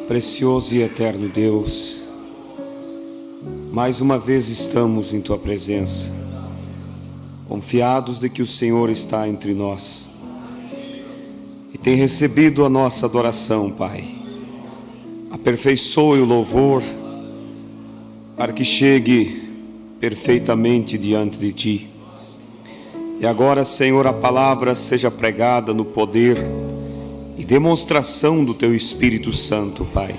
Precioso e eterno Deus, mais uma vez estamos em Tua presença, confiados de que o Senhor está entre nós e tem recebido a nossa adoração, Pai. Aperfeiçoe o louvor para que chegue perfeitamente diante de Ti. E agora, Senhor, a palavra seja pregada no poder e demonstração do Teu Espírito Santo, Pai.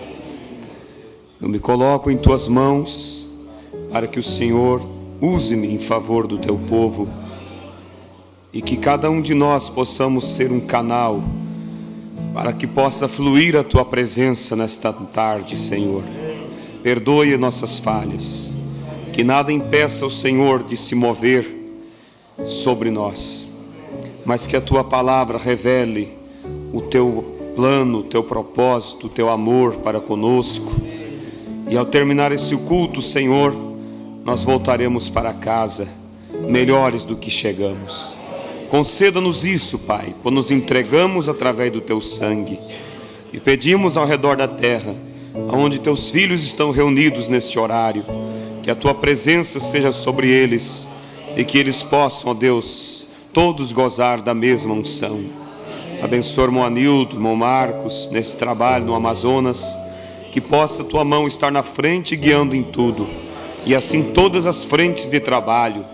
Eu me coloco em Tuas mãos para que o Senhor use-me em favor do Teu povo e que cada um de nós possamos ser um canal para que possa fluir a Tua presença nesta tarde, Senhor. Perdoe nossas falhas, que nada impeça o Senhor de se mover sobre nós, mas que a Tua palavra revele o Teu plano, o Teu propósito, o Teu amor para conosco. E ao terminar esse culto, Senhor, nós voltaremos para casa melhores do que chegamos. Conceda-nos isso, Pai, pois nos entregamos através do Teu sangue e pedimos ao redor da terra, onde Teus filhos estão reunidos neste horário, que a Tua presença seja sobre eles e que eles possam, ó Deus, todos gozar da mesma unção. Abençoa o irmão Anildo, irmão Marcos, nesse trabalho no Amazonas, que possa a Tua mão estar na frente guiando em tudo, e assim todas as frentes de trabalho,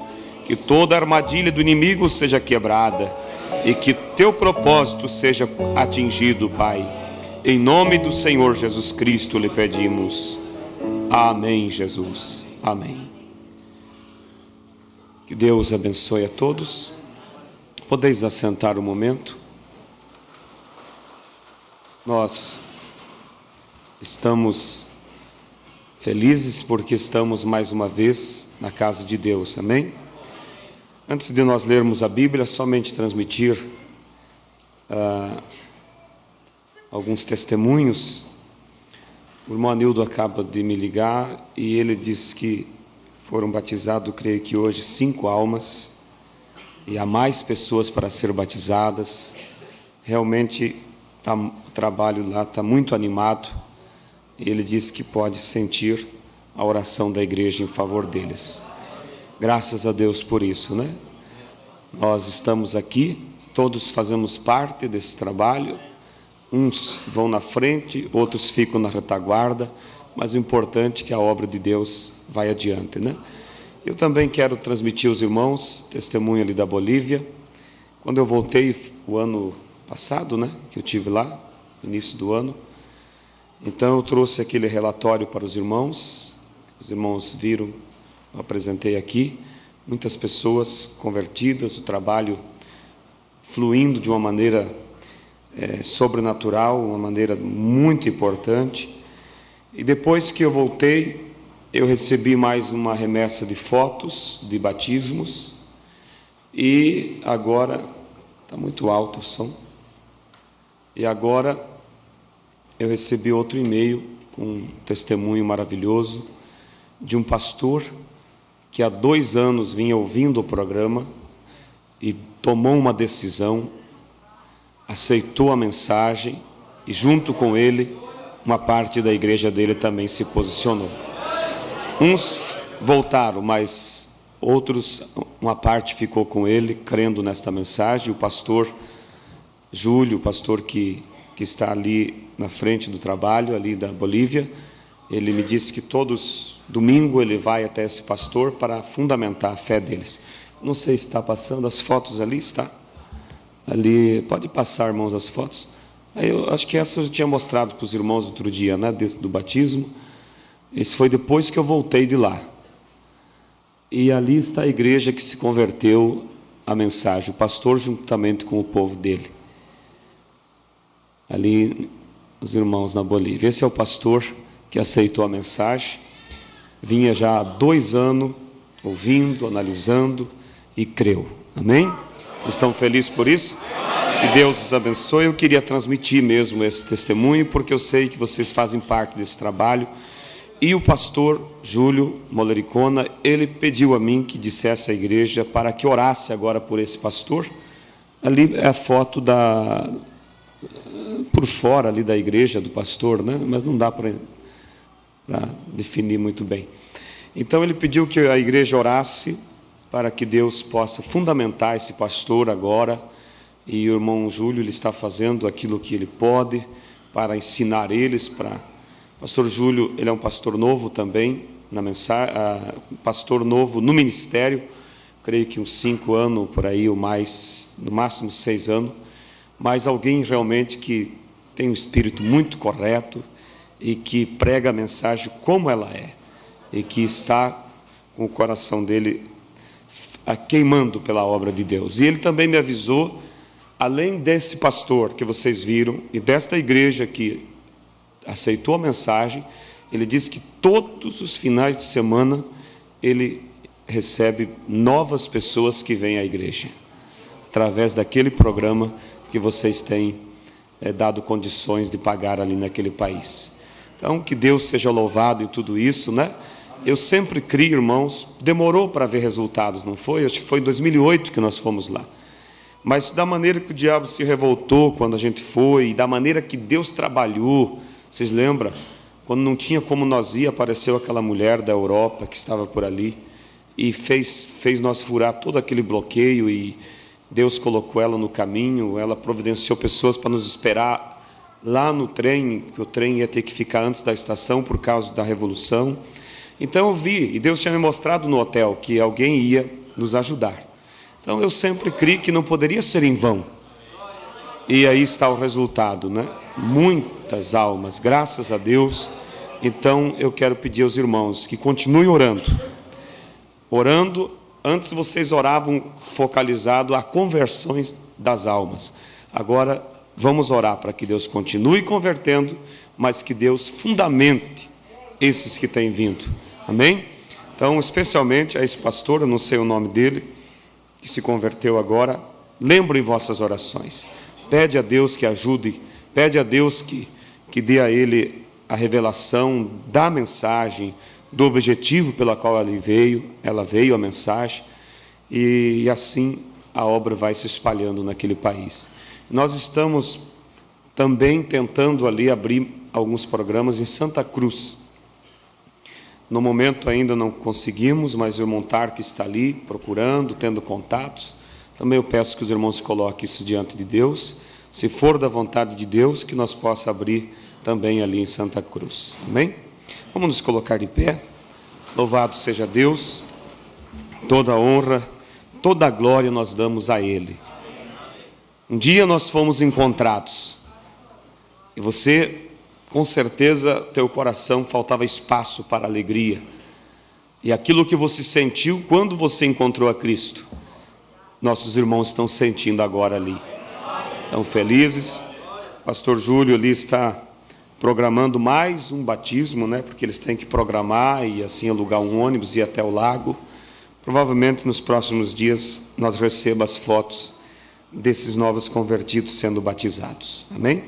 que toda armadilha do inimigo seja quebrada, e que Teu propósito seja atingido, Pai. Em nome do Senhor Jesus Cristo lhe pedimos. Amém, Jesus. Amém. Que Deus abençoe a todos. Podeis assentar um momento. Nós estamos felizes porque estamos mais uma vez na casa de Deus, amém? Antes de nós lermos a Bíblia, somente transmitir alguns testemunhos. O irmão Anildo acaba de me ligar e ele disse que foram batizados, creio que hoje, 5 almas, e há mais pessoas para ser batizadas. Realmente o trabalho lá está muito animado, e ele disse que pode sentir a oração da igreja em favor deles. Graças a Deus por isso, né? Nós estamos aqui, todos fazemos parte desse trabalho, uns vão na frente, outros ficam na retaguarda, mas o importante é que a obra de Deus vai adiante, né? Eu também quero transmitir aos irmãos testemunho ali da Bolívia. Quando eu voltei o ano passado, né, que eu tive lá, início do ano, então eu trouxe aquele relatório para os irmãos viram, eu apresentei aqui, muitas pessoas convertidas, o trabalho fluindo de uma maneira sobrenatural, uma maneira muito importante. E depois que eu voltei, eu recebi mais uma remessa de fotos de batismos, e agora, está muito alto o som, e agora eu recebi outro e-mail com um testemunho maravilhoso de um pastor que há 2 anos vinha ouvindo o programa e tomou uma decisão, aceitou a mensagem e junto com ele, uma parte da igreja dele também se posicionou. Uns voltaram, mas outros, uma parte ficou com ele, crendo nesta mensagem. O pastor Júlio, o pastor que está ali na frente do trabalho, ali da Bolívia, ele me disse que todos, domingo, ele vai até esse pastor para fundamentar a fé deles. Não sei se está passando as fotos ali, está? Ali, pode passar, irmãos, as fotos? Eu acho que essa eu tinha mostrado para os irmãos outro dia, né, do batismo. Esse foi depois que eu voltei de lá. E ali está a igreja que se converteu à mensagem, o pastor juntamente com o povo dele. Ali, os irmãos na Bolívia. Esse é o pastor que aceitou a mensagem. Vinha já há 2 anos ouvindo, analisando e creu. Amém? Vocês estão felizes por isso? Que Deus os abençoe. Eu queria transmitir mesmo esse testemunho, porque eu sei que vocês fazem parte desse trabalho E o pastor Júlio Molericona, ele pediu a mim que dissesse à igreja para que orasse agora por esse pastor. Ali é a foto por fora ali da igreja do pastor, né? Mas não dá para definir muito bem. Então ele pediu que a igreja orasse para que Deus possa fundamentar esse pastor agora, e o irmão Júlio, ele está fazendo aquilo que ele pode para ensinar eles. Pastor Júlio, ele é um pastor novo também, pastor novo no ministério, creio que uns 5 anos por aí, ou mais, no máximo 6 anos, mas alguém realmente que tem um espírito muito correto e que prega a mensagem como ela é, e que está com o coração dele queimando pela obra de Deus. E ele também me avisou, além desse pastor que vocês viram, e desta igreja que aceitou a mensagem, ele disse que todos os finais de semana ele recebe novas pessoas que vêm à igreja, através daquele programa que vocês têm dado condições de pagar ali naquele país. Então, que Deus seja louvado em tudo isso, né? Eu sempre criei, irmãos, demorou para ver resultados, não foi? Acho que foi em 2008 que nós fomos lá. Mas da maneira que o diabo se revoltou quando a gente foi, e da maneira que Deus trabalhou, vocês lembram? Quando não tinha como nós ir, apareceu aquela mulher da Europa que estava por ali, e fez nós furar todo aquele bloqueio, e Deus colocou ela no caminho, ela providenciou pessoas para nos esperar lá no trem, que o trem ia ter que ficar antes da estação por causa da revolução. Então eu vi, e Deus tinha me mostrado no hotel que alguém ia nos ajudar. Então eu sempre criei que não poderia ser em vão. E aí está o resultado, né? Muitas almas, graças a Deus. Então eu quero pedir aos irmãos que continuem orando. Orando, antes vocês oravam focalizado a conversões das almas. Agora vamos orar para que Deus continue convertendo, mas que Deus fundamente esses que têm vindo. Amém? Então, especialmente a esse pastor, eu não sei o nome dele, que se converteu agora, lembre em vossas orações. Pede a Deus que ajude, pede a Deus que dê a ele a revelação da mensagem, do objetivo pela qual ela veio a mensagem, e assim a obra vai se espalhando naquele país. Nós estamos também tentando ali abrir alguns programas em Santa Cruz. No momento ainda não conseguimos, mas o irmão Tarque está ali procurando, tendo contatos. Também eu peço que os irmãos coloquem isso diante de Deus, se for da vontade de Deus, que nós possa abrir também ali em Santa Cruz. Amém? Vamos nos colocar de pé. Louvado seja Deus, toda a honra, toda a glória nós damos a Ele. Um dia nós fomos encontrados, e você, com certeza, teu coração faltava espaço para alegria, e aquilo que você sentiu quando você encontrou a Cristo, nossos irmãos estão sentindo agora ali, estão felizes. Pastor Júlio ali está programando mais um batismo, né? Porque eles têm que programar e assim alugar um ônibus e ir até o lago. Provavelmente nos próximos dias nós recebamos as fotos desses novos convertidos sendo batizados. Amém?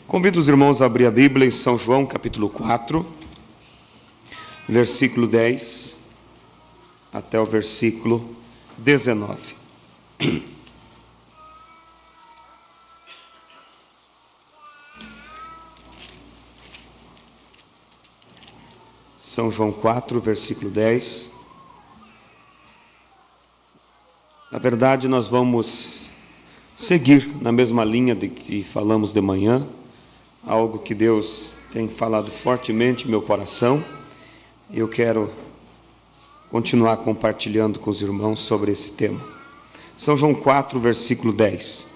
Convido os irmãos a abrir a Bíblia em São João, capítulo 4, versículo 10, até o versículo 19. São João 4, versículo 10. Na verdade, nós vamos seguir na mesma linha de que falamos de manhã, algo que Deus tem falado fortemente em meu coração. Eu quero continuar compartilhando com os irmãos sobre esse tema. São João 4, versículo 10.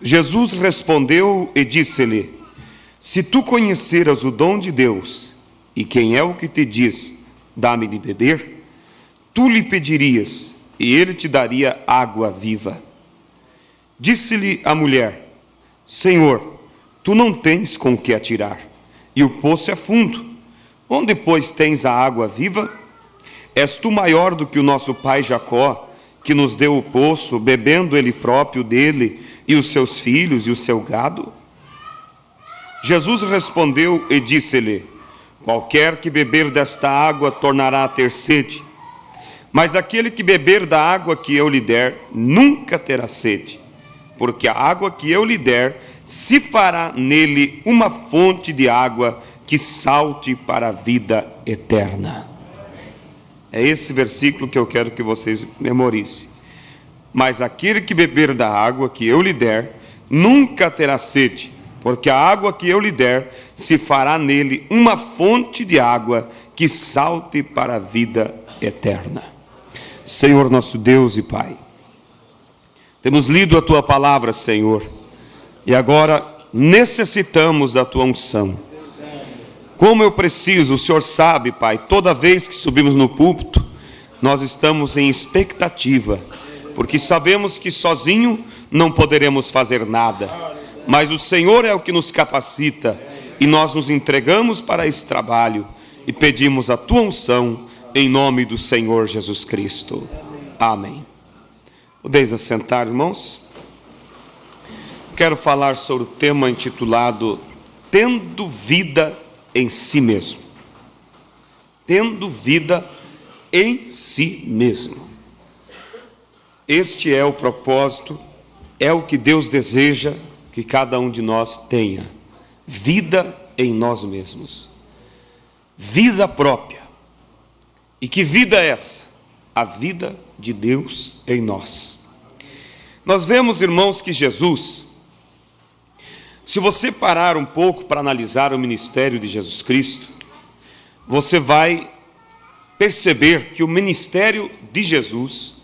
Jesus respondeu e disse-lhe: se tu conheceras o dom de Deus, e quem é o que te diz, dá-me de beber, tu lhe pedirias, e ele te daria água viva. Disse-lhe a mulher: Senhor, tu não tens com que atirar, e o poço é fundo. Onde, pois, tens a água viva? És tu maior do que o nosso pai Jacó, que nos deu o poço, bebendo ele próprio dele, e os seus filhos e o seu gado? Jesus respondeu e disse-lhe: Qualquer que beber desta água tornará a ter sede, mas aquele que beber da água que eu lhe der nunca terá sede, porque a água que eu lhe der se fará nele uma fonte de água que salte para a vida eterna. É esse versículo que eu quero que vocês memorizem. Mas aquele que beber da água que eu lhe der nunca terá sede, porque a água que eu lhe der se fará nele uma fonte de água que salte para a vida eterna. Senhor nosso Deus e Pai, temos lido a Tua palavra, Senhor, e agora necessitamos da Tua unção. Como eu preciso, o Senhor sabe, Pai, toda vez que subimos no púlpito, nós estamos em expectativa, porque sabemos que sozinho não poderemos fazer nada, mas o Senhor é o que nos capacita, e nós nos entregamos para esse trabalho, e pedimos a Tua unção, em nome do Senhor Jesus Cristo. Amém. Podeis assentar, irmãos? Quero falar sobre o tema intitulado Tendo Vida em Si Mesmo. Tendo vida em si mesmo. Este é o propósito, é o que Deus deseja que cada um de nós tenha. Vida em nós mesmos. Vida própria. E que vida é essa? A vida de Deus em nós. Nós vemos, irmãos, que Jesus, se você parar um pouco para analisar o ministério de Jesus Cristo, você vai perceber que o ministério de Jesus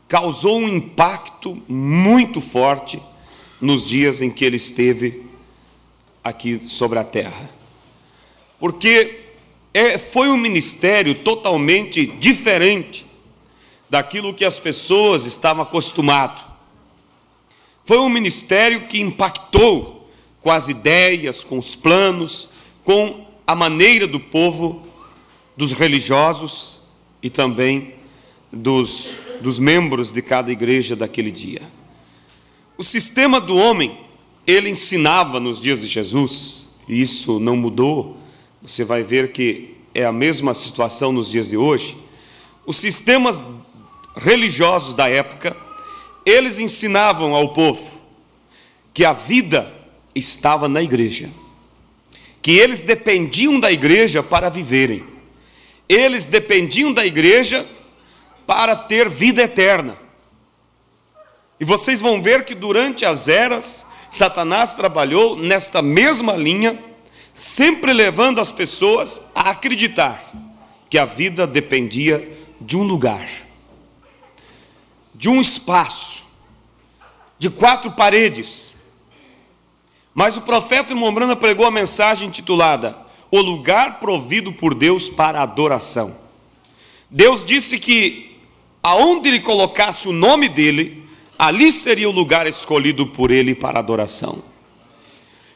causou um impacto muito forte nos dias em que ele esteve aqui sobre a terra. Porque foi um ministério totalmente diferente daquilo que as pessoas estavam acostumadas. Foi um ministério que impactou com as ideias, com os planos, com a maneira do povo, dos religiosos e também dos membros de cada igreja daquele dia. O sistema do homem, ele ensinava nos dias de Jesus, e isso não mudou, você vai ver que é a mesma situação nos dias de hoje. Os sistemas religiosos da época, eles ensinavam ao povo que a vida estava na igreja, que eles dependiam da igreja para viverem, eles dependiam da igreja para ter vida eterna. E vocês vão ver que durante as eras, Satanás trabalhou nesta mesma linha, sempre levando as pessoas a acreditar que a vida dependia de um lugar, de um espaço, de 4 paredes. Mas o profeta Irmão Brana pregou a mensagem intitulada O Lugar Provido por Deus para a Adoração. Deus disse que aonde ele colocasse o nome dele, ali seria o lugar escolhido por ele para a adoração.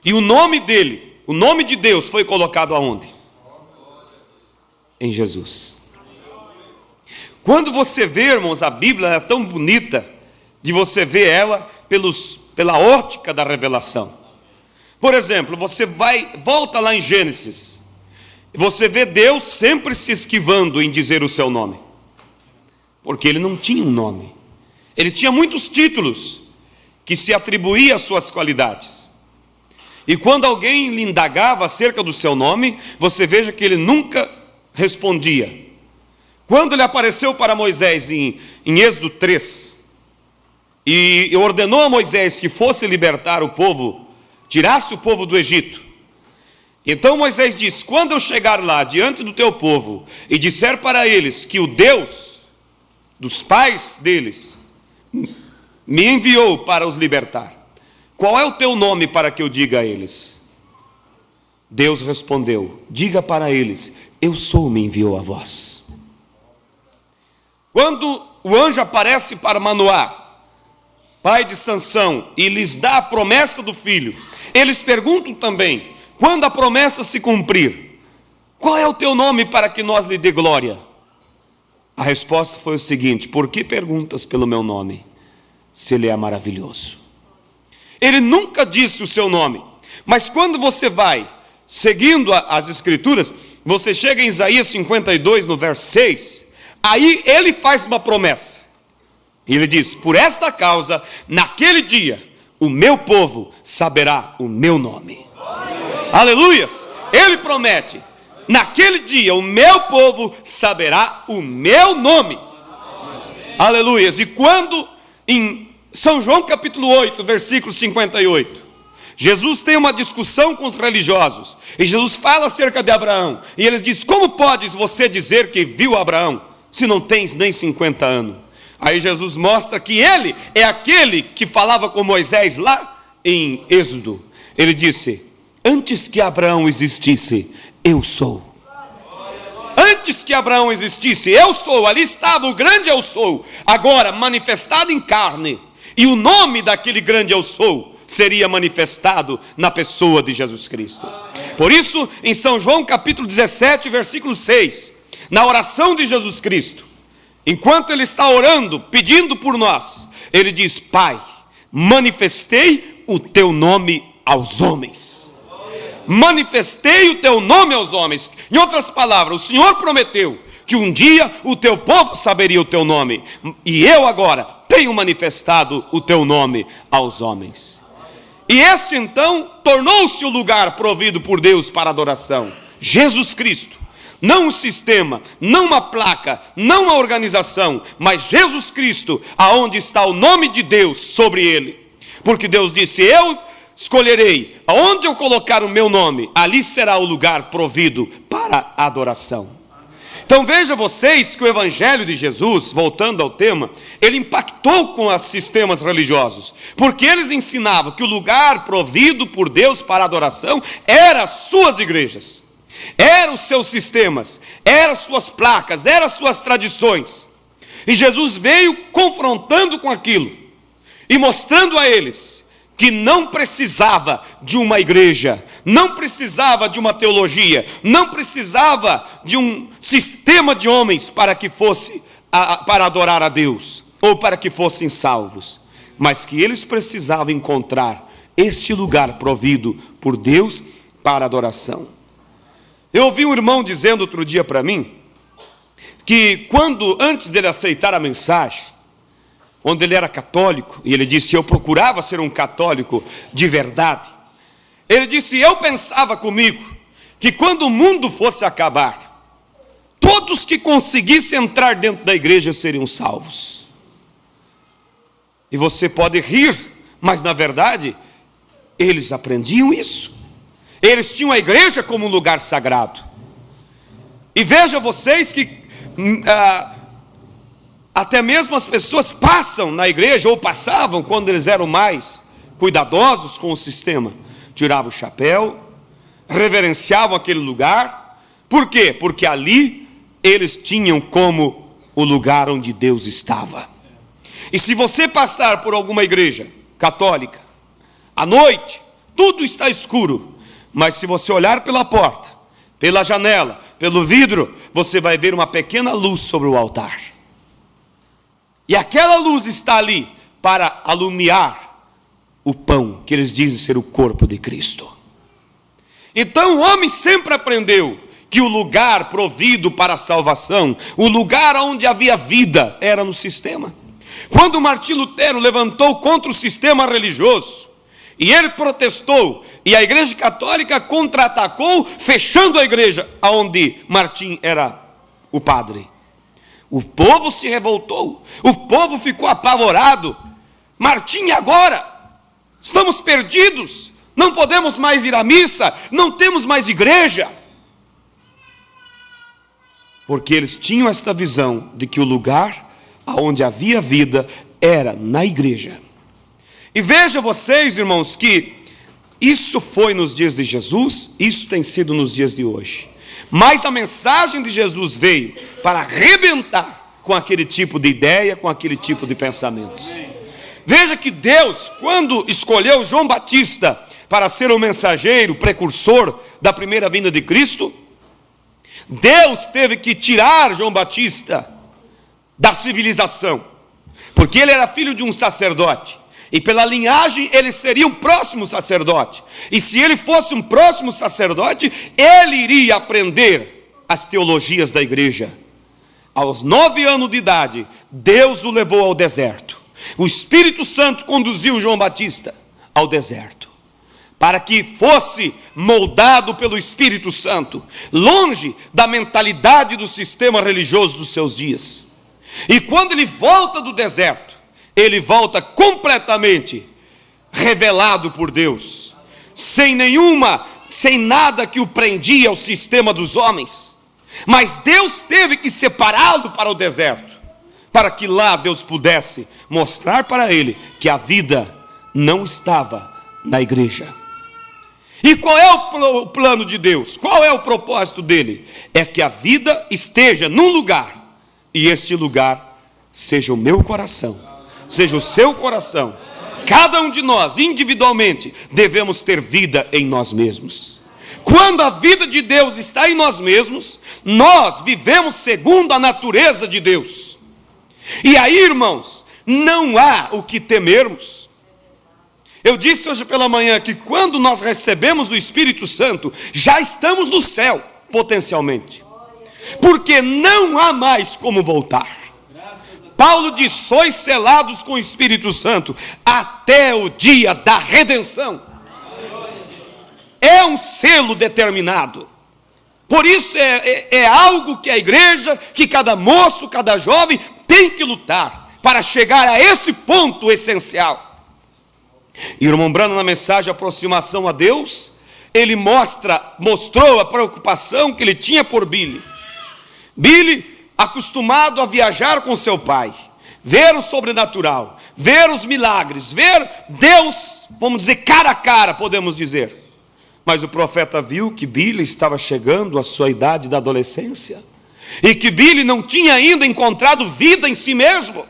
E o nome dele, o nome de Deus foi colocado aonde? Em Jesus. Quando você vê, irmãos, a Bíblia é tão bonita, de você ver ela pela ótica da revelação. Por exemplo, você volta lá em Gênesis, você vê Deus sempre se esquivando em dizer o seu nome, porque ele não tinha um nome, ele tinha muitos títulos que se atribuía às suas qualidades. E quando alguém lhe indagava acerca do seu nome, você veja que ele nunca respondia. Quando ele apareceu para Moisés em Êxodo 3, e ordenou a Moisés que fosse libertar o povo, tirasse o povo do Egito. Então Moisés disse: quando eu chegar lá diante do teu povo e disser para eles que o Deus dos pais deles me enviou para os libertar, qual é o teu nome para que eu diga a eles? Deus respondeu: diga para eles, eu sou, me enviou a vós. Quando o anjo aparece para Manoá, pai de Sansão, e lhes dá a promessa do filho, eles perguntam também: quando a promessa se cumprir, qual é o teu nome para que nós lhe dê glória? A resposta foi o seguinte: por que perguntas pelo meu nome, se ele é maravilhoso? Ele nunca disse o seu nome, mas quando você vai seguindo as Escrituras, você chega em Isaías 52, no verso 6, aí ele faz uma promessa. Ele diz: por esta causa, naquele dia, o meu povo saberá o meu nome. Aleluias! Ele promete: naquele dia o meu povo saberá o meu nome. Aleluias! E quando em São João capítulo 8, versículo 58, Jesus tem uma discussão com os religiosos, e Jesus fala acerca de Abraão, e ele diz: como podes você dizer que viu Abraão, se não tens nem 50 anos? Aí Jesus mostra que ele é aquele que falava com Moisés lá em Êxodo. Ele disse: antes que Abraão existisse, eu sou. Antes que Abraão existisse, eu sou. Ali estava o grande eu sou, agora manifestado em carne. E o nome daquele grande eu sou seria manifestado na pessoa de Jesus Cristo. Por isso, em São João capítulo 17, versículo 6, na oração de Jesus Cristo, enquanto ele está orando, pedindo por nós, ele diz: Pai, manifestei o teu nome aos homens. Manifestei o teu nome aos homens. Em outras palavras, o Senhor prometeu que um dia o teu povo saberia o teu nome, e eu agora tenho manifestado o teu nome aos homens. E este então tornou-se o lugar provido por Deus para adoração. Jesus Cristo. Não um sistema, não uma placa, não uma organização, mas Jesus Cristo, aonde está o nome de Deus sobre ele. Porque Deus disse: eu escolherei aonde eu colocar o meu nome, ali será o lugar provido para a adoração. Então veja vocês que o Evangelho de Jesus, voltando ao tema, ele impactou com os sistemas religiosos, porque eles ensinavam que o lugar provido por Deus para a adoração era as suas igrejas, eram os seus sistemas, eram as suas placas, eram as suas tradições. E Jesus veio confrontando com aquilo e mostrando a eles que não precisava de uma igreja, não precisava de uma teologia, não precisava de um sistema de homens para que fosse para adorar a Deus, ou para que fossem salvos, mas que eles precisavam encontrar este lugar provido por Deus para adoração. Eu ouvi um irmão dizendo outro dia para mim, que antes dele aceitar a mensagem, onde ele era católico, e ele disse: eu procurava ser um católico de verdade. Ele disse: eu pensava comigo, que quando o mundo fosse acabar, todos que conseguissem entrar dentro da igreja seriam salvos. E você pode rir, mas na verdade, eles aprendiam isso. Eles tinham a igreja como um lugar sagrado. E veja vocês que até mesmo as pessoas passam na igreja, ou passavam quando eles eram mais cuidadosos com o sistema. Tiravam o chapéu, reverenciavam aquele lugar. Por quê? Porque ali eles tinham como o lugar onde Deus estava. E se você passar por alguma igreja católica, à noite, tudo está escuro. Mas se você olhar pela porta, pela janela, pelo vidro, você vai ver uma pequena luz sobre o altar. E aquela luz está ali para alumiar o pão, que eles dizem ser o corpo de Cristo. Então o homem sempre aprendeu que o lugar provido para a salvação, o lugar onde havia vida, era no sistema. Quando Martim Lutero levantou contra o sistema religioso, e ele protestou, e a igreja católica contra-atacou, fechando a igreja onde Martim era o padre. O povo se revoltou, o povo ficou apavorado. Martim, agora? Estamos perdidos, não podemos mais ir à missa, não temos mais igreja. Porque eles tinham esta visão de que o lugar onde havia vida era na igreja. E veja vocês, irmãos, que isso foi nos dias de Jesus, isso tem sido nos dias de hoje. Mas a mensagem de Jesus veio para arrebentar com aquele tipo de ideia, com aquele tipo de pensamentos. Veja que Deus, quando escolheu João Batista para ser o mensageiro, precursor da primeira vinda de Cristo, Deus teve que tirar João Batista da civilização, porque ele era filho de um sacerdote. E pela linhagem ele seria um próximo sacerdote. E se ele fosse um próximo sacerdote, ele iria aprender as teologias da igreja. Aos 9 anos de idade, Deus o levou ao deserto. O Espírito Santo conduziu João Batista ao deserto, para que fosse moldado pelo Espírito Santo, longe da mentalidade do sistema religioso dos seus dias. E quando ele volta do deserto, ele volta completamente revelado por Deus, sem nada que o prendia ao sistema dos homens. Mas Deus teve que separá-lo para o deserto, para que lá Deus pudesse mostrar para ele que a vida não estava na igreja. E qual é o plano de Deus? Qual é o propósito dele? É que a vida esteja num lugar, e este lugar seja o meu coração, seja o seu coração. Cada um de nós, individualmente, devemos ter vida em nós mesmos. Quando a vida de Deus está em nós mesmos, nós vivemos segundo a natureza de Deus. E aí, irmãos, não há o que temermos. Eu disse hoje pela manhã que quando nós recebemos o Espírito Santo, já estamos no céu, potencialmente. Porque não há mais como voltar. Paulo diz: sois selados com o Espírito Santo até o dia da redenção. É um selo determinado. Por isso é algo que a igreja, que cada moço, cada jovem tem que lutar para chegar a esse ponto essencial. E o irmão Branham, na mensagem Aproximação a Deus, ele mostrou a preocupação que ele tinha por Billy. Billy, acostumado a viajar com seu pai, ver o sobrenatural, ver os milagres, ver Deus, vamos dizer, cara a cara, podemos dizer. Mas o profeta viu que Billy estava chegando à sua idade da adolescência, e que Billy não tinha ainda encontrado vida em si mesmo.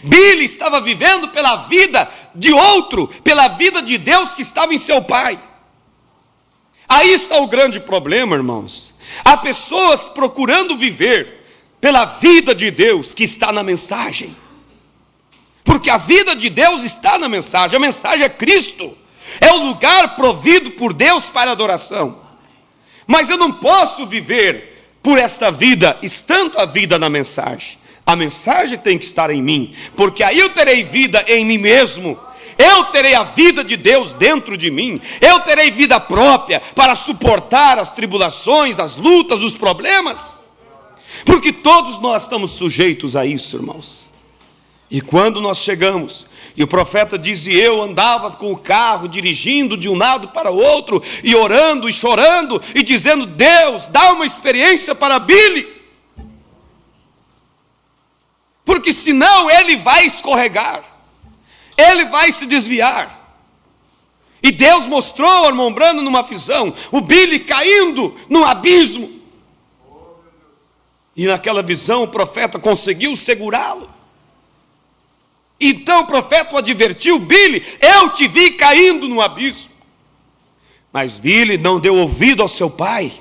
Billy estava vivendo pela vida de outro, pela vida de Deus que estava em seu pai. Aí está o grande problema, irmãos. Há pessoas procurando viver pela vida de Deus que está na mensagem. Porque a vida de Deus está na mensagem. A mensagem é Cristo. É o lugar provido por Deus para adoração. Mas eu não posso viver por esta vida, estando a vida na mensagem. A mensagem tem que estar em mim, porque aí eu terei vida em mim mesmo. Eu terei a vida de Deus dentro de mim. Eu terei vida própria para suportar as tribulações, as lutas, os problemas. Porque todos nós estamos sujeitos a isso, irmãos. E quando nós chegamos, e o profeta diz: e eu andava com o carro, dirigindo de um lado para o outro, e orando e chorando, e dizendo: Deus, dá uma experiência para Billy. Porque senão ele vai escorregar, ele vai se desviar. E Deus mostrou ao irmão Branham numa visão, o Billy caindo num abismo. E naquela visão o profeta conseguiu segurá-lo. Então o profeta o advertiu: Billy, eu te vi caindo no abismo. Mas Billy não deu ouvido ao seu pai,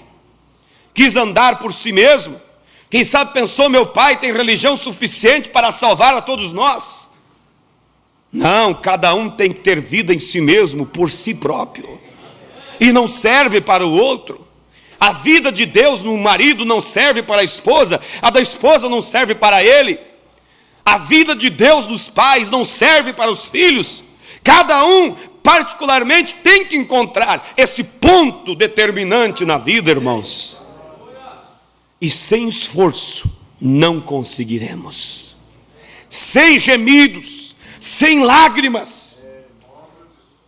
quis andar por si mesmo. Quem sabe pensou: meu pai tem religião suficiente para salvar a todos nós. Não, cada um tem que ter vida em si mesmo, por si próprio. E não serve para o outro. A vida de Deus no marido não serve para a esposa, a da esposa não serve para ele. A vida de Deus nos pais não serve para os filhos. Cada um, particularmente, tem que encontrar esse ponto determinante na vida, irmãos. E sem esforço não conseguiremos. Sem gemidos, sem lágrimas.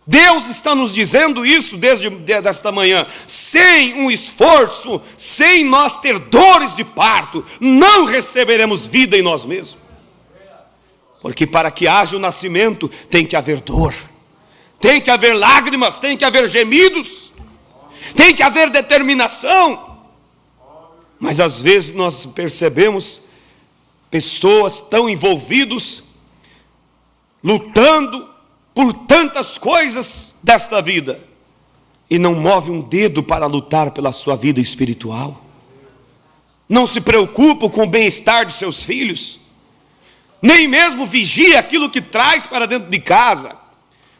Deus está nos dizendo isso desde esta manhã. Sem um esforço, sem nós ter dores de parto, não receberemos vida em nós mesmos. Porque para que haja o nascimento, tem que haver dor, tem que haver lágrimas, tem que haver gemidos, tem que haver determinação. Mas às vezes nós percebemos pessoas tão envolvidas, lutando por tantas coisas desta vida, e não move um dedo para lutar pela sua vida espiritual. Não se preocupam com o bem-estar de seus filhos. nem mesmo vigia aquilo que traz para dentro de casa.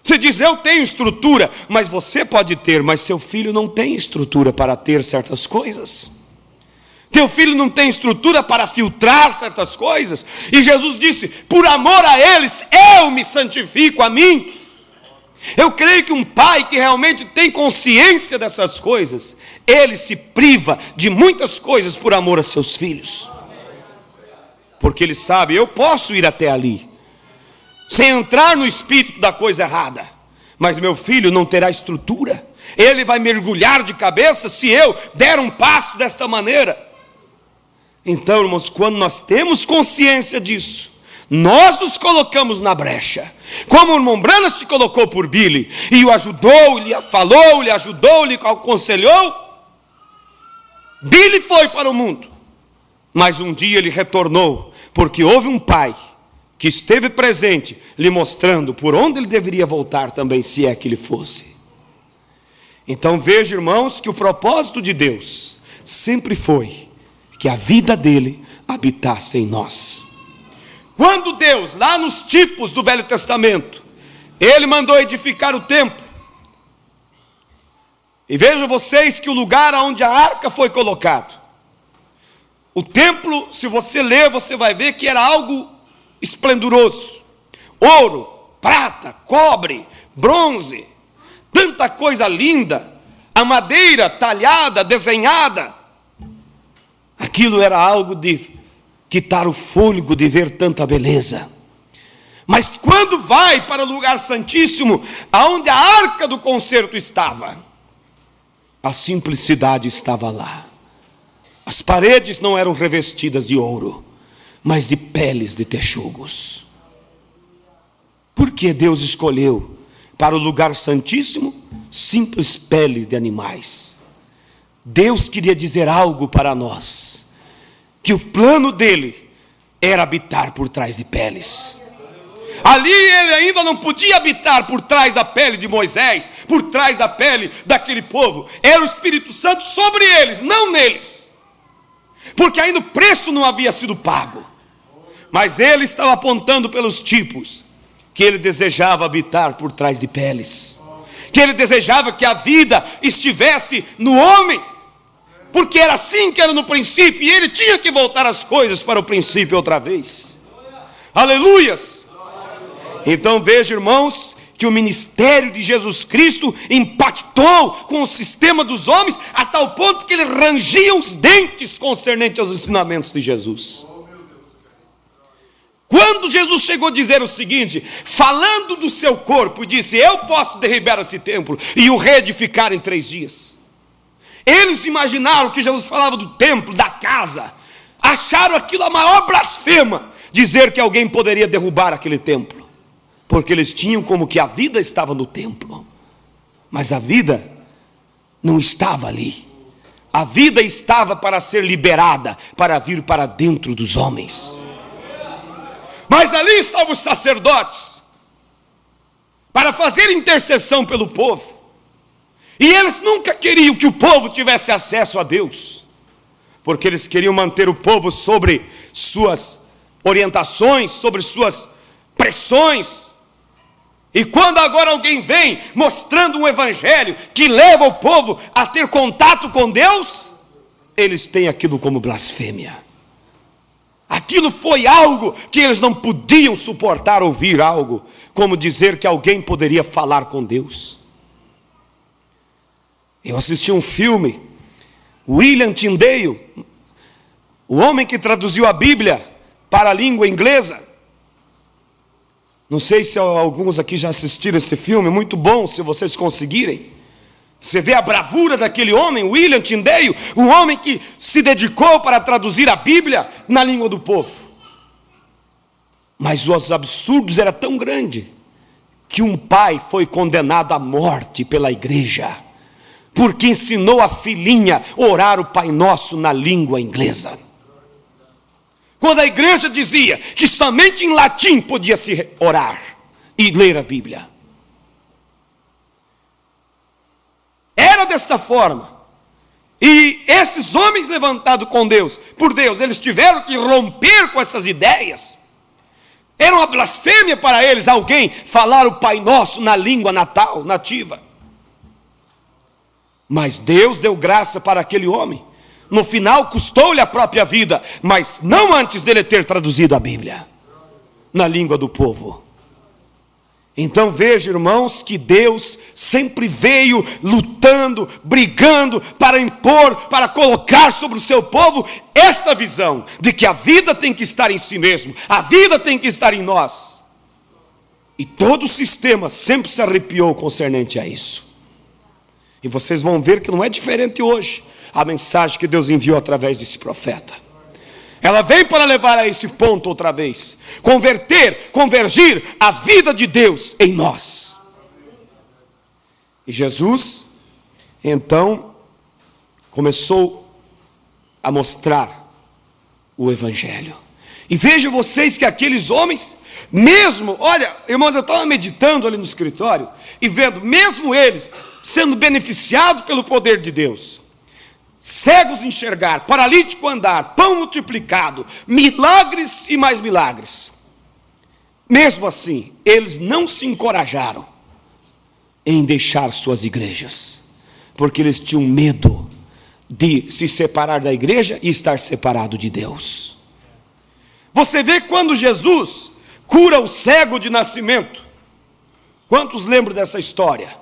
Você diz, eu tenho estrutura, mas você pode ter, mas seu filho não tem estrutura para ter certas coisas. Teu filho não tem estrutura para filtrar certas coisas. E Jesus disse, por amor a eles, eu me santifico a mim. Eu creio que um pai que realmente tem consciência dessas coisas, ele se priva de muitas coisas por amor a seus filhos. Porque ele sabe, eu posso ir até ali, sem entrar no espírito da coisa errada, mas meu filho não terá estrutura. Ele vai mergulhar de cabeça se eu der um passo desta maneira. Então, irmãos, quando nós temos consciência disso, nós nos colocamos na brecha, como o irmão Branham se colocou por Billy, e o ajudou, lhe falou, lhe ajudou, lhe aconselhou. Billy foi para o mundo, mas um dia ele retornou, porque houve um pai que esteve presente, lhe mostrando por onde ele deveria voltar também, se é que ele fosse. Então veja, irmãos, que o propósito de Deus sempre foi que a vida dele habitasse em nós. Quando Deus, lá nos tipos do Velho Testamento, ele mandou edificar o templo, e vejam vocês que o lugar onde a arca foi colocado, o templo, se você ler, você vai ver que era algo esplendoroso, ouro, prata, cobre, bronze, tanta coisa linda, a madeira talhada, desenhada. Aquilo era algo de quitar o fôlego de ver tanta beleza. Mas quando vai para o lugar santíssimo, aonde a arca do concerto estava, a simplicidade estava lá. As paredes não eram revestidas de ouro, mas de peles de texugos. Por que Deus escolheu para o lugar santíssimo simples peles de animais? Deus queria dizer algo para nós, que o plano dele era habitar por trás de peles. Ali ele ainda não podia habitar por trás da pele de Moisés, por trás da pele daquele povo. Era o Espírito Santo sobre eles, não neles, porque ainda o preço não havia sido pago. Mas ele estava apontando pelos tipos que ele desejava habitar por trás de peles, que ele desejava que a vida estivesse no homem, porque era assim que era no princípio, e ele tinha que voltar as coisas para o princípio outra vez. Aleluias! Então veja, irmãos, que o ministério de Jesus Cristo impactou com o sistema dos homens, a tal ponto que ele rangia os dentes concernente aos ensinamentos de Jesus. Quando Jesus chegou a dizer o seguinte, falando do seu corpo, e disse, eu posso derribar esse templo e o reedificar em 3 dias. Eles imaginaram que Jesus falava do templo, da casa, acharam aquilo a maior blasfema, dizer que alguém poderia derrubar aquele templo, porque eles tinham como que a vida estava no templo, mas a vida não estava ali. A vida estava para ser liberada, para vir para dentro dos homens. Mas ali estavam os sacerdotes, para fazer intercessão pelo povo, e eles nunca queriam que o povo tivesse acesso a Deus, porque eles queriam manter o povo sobre suas orientações, sobre suas pressões. E quando agora alguém vem mostrando um evangelho que leva o povo a ter contato com Deus, eles têm aquilo como blasfêmia. Aquilo foi algo que eles não podiam suportar ouvir, algo como dizer que alguém poderia falar com Deus. Eu assisti um filme, William Tyndale, o homem que traduziu a Bíblia para a língua inglesa. Não sei se alguns aqui já assistiram esse filme, muito bom se vocês conseguirem. Você vê a bravura daquele homem, William Tyndale, um homem que se dedicou para traduzir a Bíblia na língua do povo. Mas os absurdos eram tão grandes, que um pai foi condenado à morte pela igreja, porque ensinou a filhinha a orar o Pai Nosso na língua inglesa. Quando a igreja dizia que somente em latim podia-se orar e ler a Bíblia. Era desta forma. E esses homens levantados com Deus, por Deus, eles tiveram que romper com essas ideias, Era uma blasfêmia para eles alguém falar o Pai Nosso na língua natal, nativa. Mas Deus deu graça para aquele homem. No final custou-lhe a própria vida, mas não antes dele ter traduzido a Bíblia na língua do povo. Então veja, irmãos, que Deus sempre veio lutando, brigando para impor, para colocar sobre o seu povo esta visão de que a vida tem que estar em si mesmo, a vida tem que estar em nós. E todo o sistema sempre se arrepiou concernente a isso. E vocês vão ver que não é diferente hoje a mensagem que Deus enviou através desse profeta. Ela vem para levar a esse ponto outra vez. Convergir a vida de Deus em nós. E Jesus, então, começou a mostrar o Evangelho. E vejam vocês que aqueles homens, mesmo, olha, irmãos, eu estava meditando ali no escritório, e vendo, mesmo eles, sendo beneficiados pelo poder de Deus, cegos enxergar, paralítico andar, pão multiplicado, milagres e mais milagres. Mesmo assim, eles não se encorajaram em deixar suas igrejas, porque eles tinham medo de se separar da igreja e estar separado de Deus. Você vê quando Jesus cura o cego de nascimento. Quantos lembram dessa história?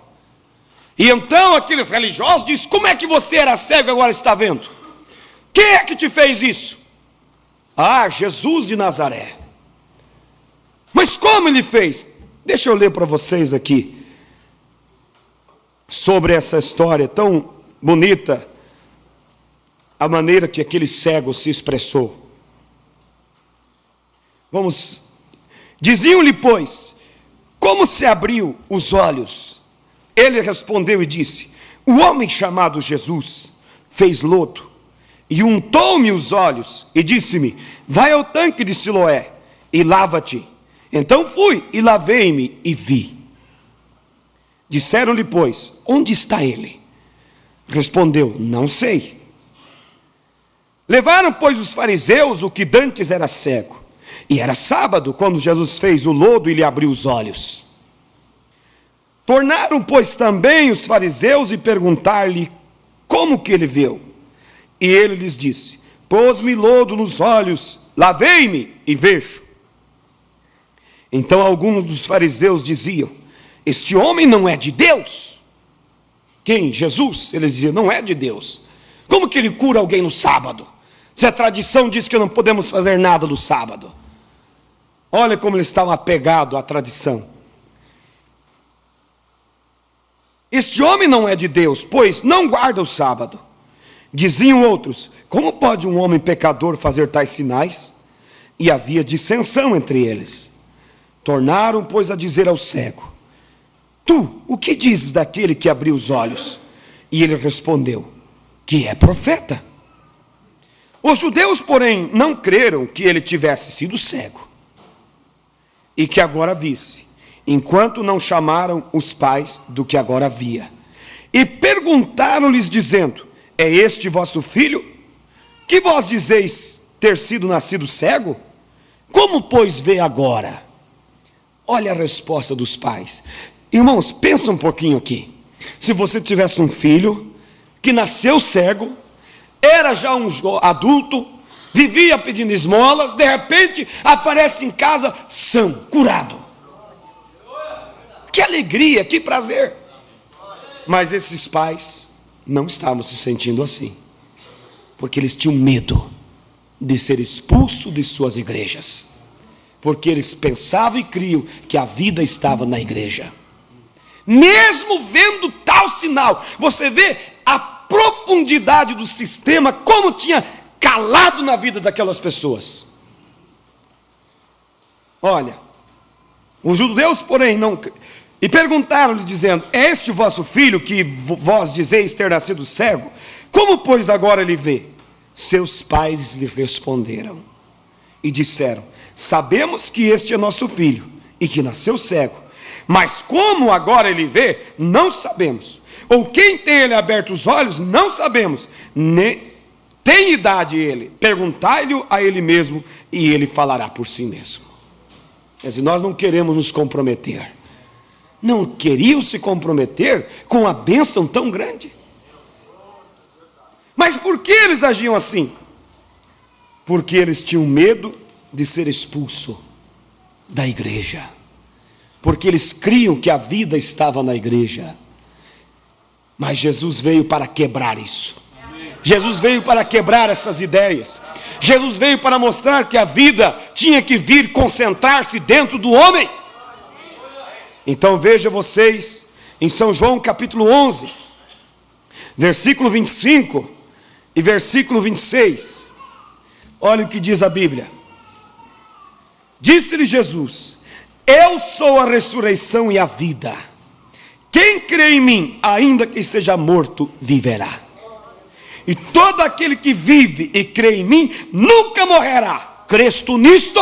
E então aqueles religiosos dizem: como é que você era cego e agora está vendo? Quem é que te fez isso? Ah, Jesus de Nazaré. Mas como ele fez? Deixa eu ler para vocês aqui sobre essa história tão bonita, a maneira que aquele cego se expressou. Vamos. Diziam-lhe, pois, como se abriu os olhos? Ele respondeu e disse: o homem chamado Jesus fez lodo e untou-me os olhos e disse-me: vai ao tanque de Siloé e lava-te. Então fui e lavei-me e vi. Disseram-lhe, pois, onde está ele? Respondeu: não sei. Levaram, pois, os fariseus o que dantes era cego. E era sábado quando Jesus fez o lodo e lhe abriu os olhos. Tornaram, pois, também os fariseus e perguntar-lhe como que ele viu. E ele lhes disse: pôs-me lodo nos olhos, lavei-me e vejo. Então alguns dos fariseus diziam: este homem não é de Deus. Quem? Jesus. Eles diziam: não é de Deus. Como que ele cura alguém no sábado? Se a tradição diz que não podemos fazer nada no sábado. Olha como eles estavam apegados à tradição. Este homem não é de Deus, pois não guarda o sábado. Diziam outros: como pode um homem pecador fazer tais sinais? E havia dissensão entre eles. Tornaram, pois, a dizer ao cego: tu, o que dizes daquele que abriu os olhos? E ele respondeu: que é profeta. Os judeus, porém, não creram que ele tivesse sido cego e que agora visse, enquanto não chamaram os pais do que agora via. E perguntaram-lhes, dizendo: é este vosso filho, que vós dizeis ter sido nascido cego? Como, pois, vê agora? Olha a resposta dos pais. Irmãos, pensa um pouquinho aqui. Se você tivesse um filho que nasceu cego, era já um adulto, vivia pedindo esmolas, de repente aparece em casa são, curado. Que alegria, que prazer. Mas esses pais não estavam se sentindo assim, porque eles tinham medo de ser expulso de suas igrejas, porque eles pensavam e criam que a vida estava na igreja. Mesmo vendo tal sinal, você vê a profundidade do sistema, como tinha calado na vida daquelas pessoas. Olha, os judeus, porém, não... E perguntaram-lhe, dizendo: é este o vosso filho que vós dizeis ter nascido cego? Como, pois, agora ele vê? Seus pais lhe responderam e disseram: sabemos que este é nosso filho e que nasceu cego, mas como agora ele vê, não sabemos. Ou quem tem ele aberto os olhos, não sabemos. Tem idade ele, perguntai-lhe a ele mesmo, e ele falará por si mesmo. Quer dizer, nós não queremos nos comprometer. Não queriam se comprometer com a bênção tão grande. Mas por que eles agiam assim? Porque eles tinham medo de ser expulso da igreja. Porque eles criam que a vida estava na igreja. Mas Jesus veio para quebrar isso. Jesus veio para quebrar essas ideias. Jesus veio para mostrar que a vida tinha que vir concentrar-se dentro do homem. Então veja vocês, em São João capítulo 11, versículo 25 e versículo 26. Olha o que diz a Bíblia. Disse-lhe Jesus: eu sou a ressurreição e a vida. Quem crê em mim, ainda que esteja morto, viverá. E todo aquele que vive e crê em mim, nunca morrerá. Crês tu nisto?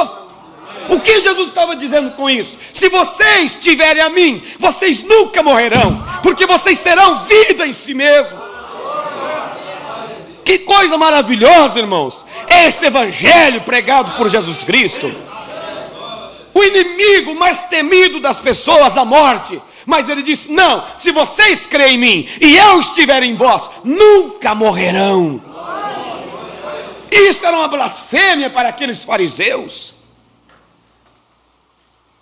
O que Jesus estava dizendo com isso? Se vocês tiverem a mim, vocês nunca morrerão, porque vocês terão vida em si mesmo. Que coisa maravilhosa, irmãos, esse evangelho pregado por Jesus Cristo. O inimigo mais temido das pessoas, a morte. Mas ele disse: não, se vocês creem em mim e eu estiver em vós, nunca morrerão. Isso era uma blasfêmia para aqueles fariseus.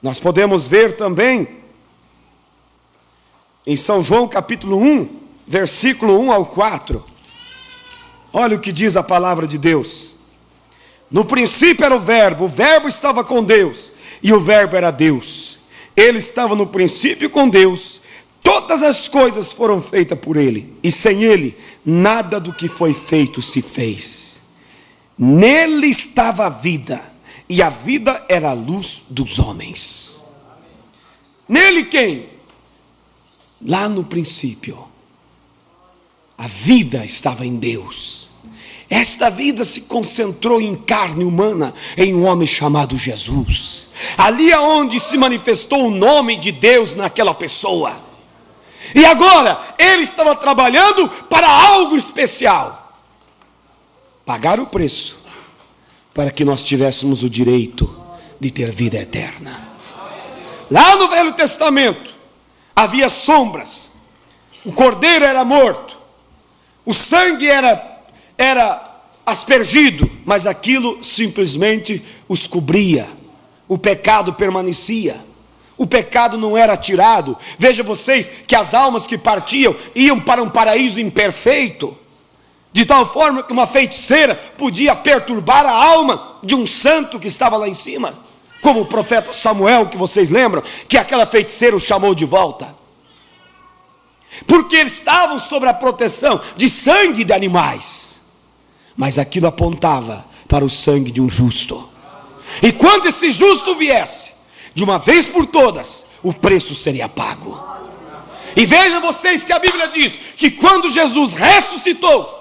Nós podemos ver também em São João capítulo 1, versículo 1 ao 4. Olha o que diz a palavra de Deus. No princípio era o verbo estava com Deus, e o verbo era Deus. Ele estava no princípio com Deus. Todas as coisas foram feitas por ele, e sem ele nada do que foi feito se fez. Nele estava a vida, e a vida era a luz dos homens. Nele quem? Lá no princípio, a vida estava em Deus. Esta vida se concentrou em carne humana, em um homem chamado Jesus. Ali aonde se manifestou o nome de Deus naquela pessoa. E agora, ele estava trabalhando para algo especial. Pagar o preço, para que nós tivéssemos o direito de ter vida eterna. Lá no Velho Testamento, havia sombras. O cordeiro era morto. O sangue era aspergido, mas aquilo simplesmente os cobria. O pecado permanecia. O pecado não era tirado. Veja vocês que as almas que partiam iam para um paraíso imperfeito, de tal forma que uma feiticeira podia perturbar a alma de um santo que estava lá em cima, como o profeta Samuel, que vocês lembram, que aquela feiticeira o chamou de volta, porque eles estavam sob a proteção de sangue de animais, mas aquilo apontava para o sangue de um justo. E quando esse justo viesse, de uma vez por todas, o preço seria pago. E vejam vocês que a Bíblia diz que quando Jesus ressuscitou,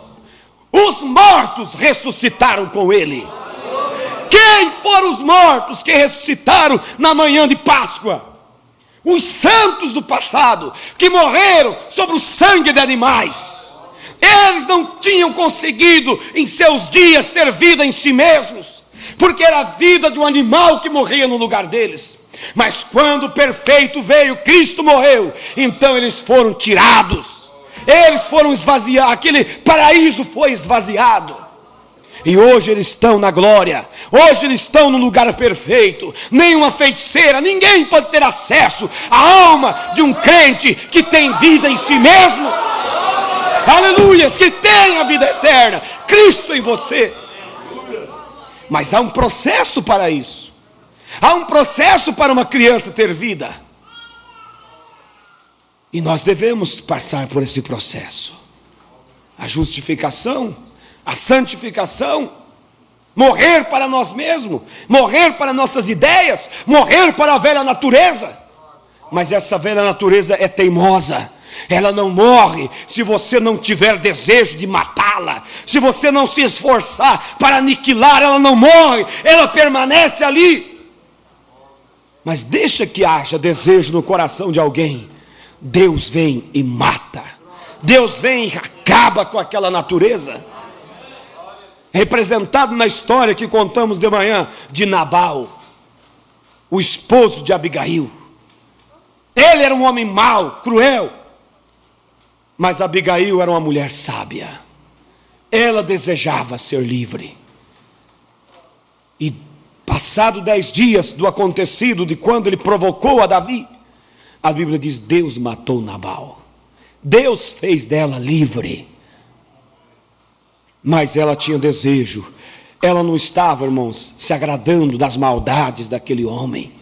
os mortos ressuscitaram com ele. Quem foram os mortos que ressuscitaram na manhã de Páscoa? Os santos do passado, que morreram sobre o sangue de animais. Eles não tinham conseguido em seus dias ter vida em si mesmos, porque era a vida de um animal que morria no lugar deles. Mas quando o perfeito veio, Cristo morreu, então eles foram tirados, eles foram esvaziados, aquele paraíso foi esvaziado. E hoje eles estão na glória, hoje eles estão no lugar perfeito. Nenhuma feiticeira, ninguém pode ter acesso à alma de um crente que tem vida em si mesmo. Aleluias, que tem a vida eterna, Cristo em você. Mas há um processo para isso. Há um processo para uma criança ter vida. E nós devemos passar por esse processo. A justificação, a santificação, morrer para nós mesmos, morrer para nossas ideias, morrer para a velha natureza. Mas essa velha natureza é teimosa. Ela não morre se você não tiver desejo de matá-la. Se você não se esforçar para aniquilar, ela não morre, ela permanece ali. Mas deixa que haja desejo no coração de alguém, Deus vem e mata. Deus vem e acaba com aquela natureza. Representado na história que contamos de manhã de Nabal. o esposo de Abigail. Ele era um homem mau, cruel, mas Abigail era uma mulher sábia. Ela desejava ser livre. E passado 10 dias do acontecido, de quando ele provocou a Davi, a Bíblia diz: Deus matou Nabal. Deus fez dela livre. Mas ela tinha desejo. Ela não estava, irmãos, se agradando das maldades daquele homem.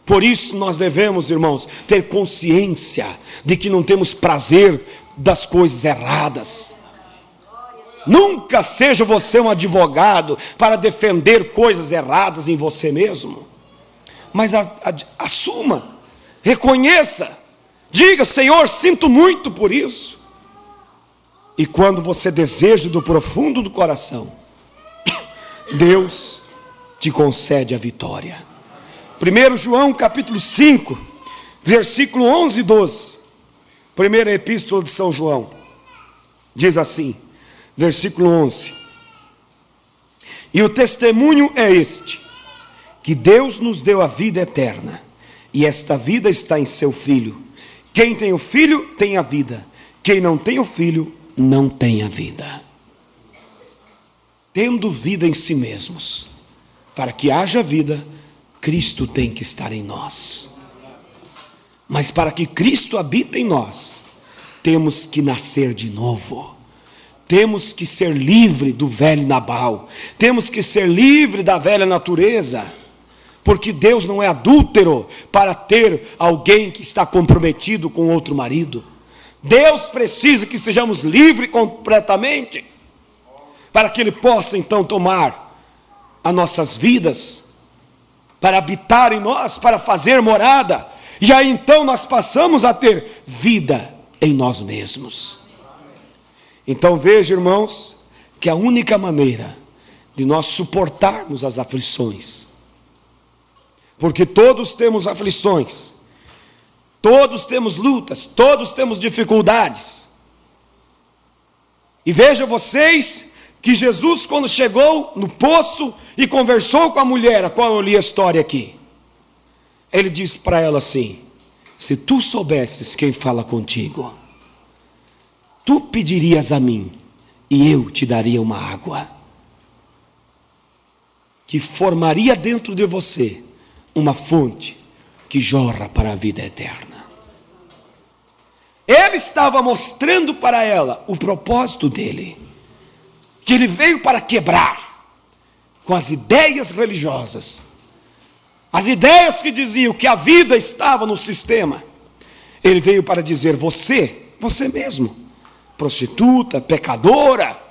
Por isso nós devemos, irmãos, ter consciência de que não temos prazer das coisas erradas. Nunca seja você um advogado para defender coisas erradas em você mesmo. Mas assuma, reconheça, diga: Senhor, sinto muito por isso. E quando você deseja do profundo do coração, Deus te concede a vitória. 1 João capítulo 5, versículo 11 e 12. Primeira epístola de São João. Diz assim, versículo 11. E o testemunho é este: que Deus nos deu a vida eterna, e esta vida está em seu Filho. Quem tem o Filho tem a vida. Quem não tem o Filho não tem a vida. Tendo vida em si mesmos, para que haja vida, Cristo tem que estar em nós. Mas para que Cristo habite em nós, temos que nascer de novo. Temos que ser livre do velho Nabal. Temos que ser livre da velha natureza. Porque Deus não é adúltero para ter alguém que está comprometido com outro marido. Deus precisa que sejamos livres completamente, para que Ele possa então tomar as nossas vidas, para habitar em nós, para fazer morada. E aí então nós passamos a ter vida em nós mesmos. Então veja, irmãos, que a única maneira de nós suportarmos as aflições, porque todos temos aflições, todos temos lutas, todos temos dificuldades. E veja vocês que Jesus, quando chegou no poço e conversou com a mulher, a qual eu li a história aqui, Ele disse para ela assim: se tu soubesses quem fala contigo, tu pedirias a mim, e eu te daria uma água, que formaria dentro de você uma fonte que jorra para a vida eterna. Ele estava mostrando para ela o propósito dele, que ele veio para quebrar com as ideias religiosas, as ideias que diziam que a vida estava no sistema. Ele veio para dizer: você mesmo, prostituta, pecadora,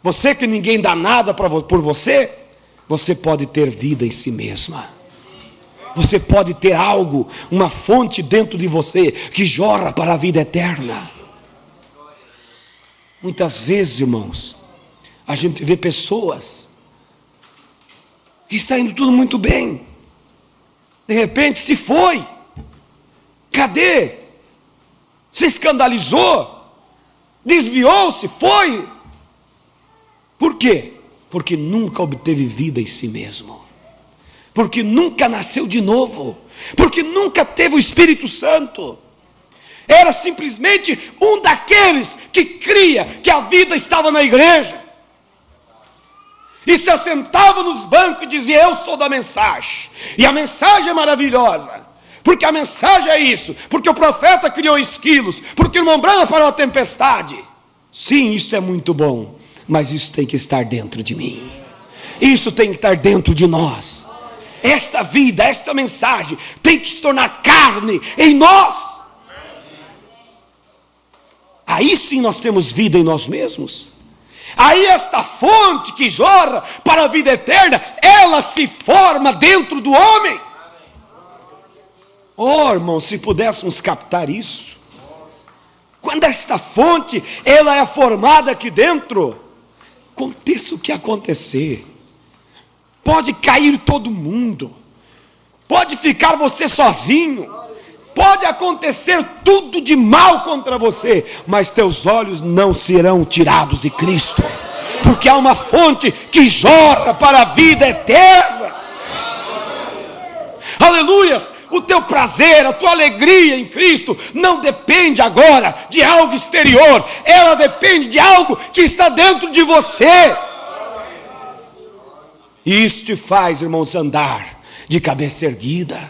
você que ninguém dá nada por você, você pode ter vida em si mesma. Você pode ter algo, uma fonte dentro de você que jorra para a vida eterna. Muitas vezes, irmãos, a gente vê pessoas que está indo tudo muito bem, de repente se foi. Cadê? Se escandalizou, desviou-se, foi. Por quê? Porque nunca obteve vida em si mesmo, porque nunca nasceu de novo, porque nunca teve o Espírito Santo. Era simplesmente um daqueles que cria que a vida estava na igreja, e se assentava nos bancos e dizia: eu sou da mensagem, e a mensagem é maravilhosa, porque a mensagem é isso, porque o profeta criou esquilos, porque o irmão Branham parou a tempestade. Sim, isso é muito bom, mas isso tem que estar dentro de mim, isso tem que estar dentro de nós. Esta vida, esta mensagem tem que se tornar carne em nós. Aí sim nós temos vida em nós mesmos. Aí esta fonte que jorra para a vida eterna, ela se forma dentro do homem. Oh, irmão, se pudéssemos captar isso. Quando esta fonte, ela é formada aqui dentro, aconteça o que acontecer, pode cair todo mundo, pode ficar você sozinho, pode acontecer tudo de mal contra você, mas teus olhos não serão tirados de Cristo, porque há uma fonte que jorra para a vida eterna. Aleluias! O teu prazer, a tua alegria em Cristo não depende agora de algo exterior, ela depende de algo que está dentro de você. E isso te faz, irmãos, andar de cabeça erguida.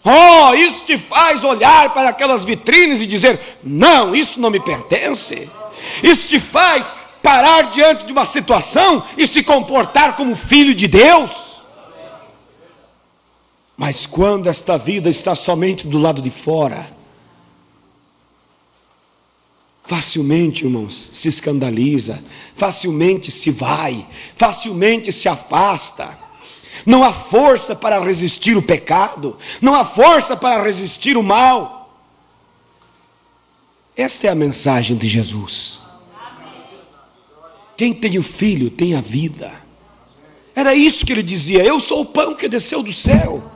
Oh, isso te faz olhar para aquelas vitrines e dizer: não, isso não me pertence. Isso te faz parar diante de uma situação e se comportar como filho de Deus. Mas quando esta vida está somente do lado de fora, facilmente, irmãos, se escandaliza, facilmente se vai, facilmente se afasta. Não há força para resistir o pecado, não há força para resistir o mal. Esta é a mensagem de Jesus. Quem tem o Filho tem a vida. Era isso que ele dizia: eu sou o pão que desceu do céu.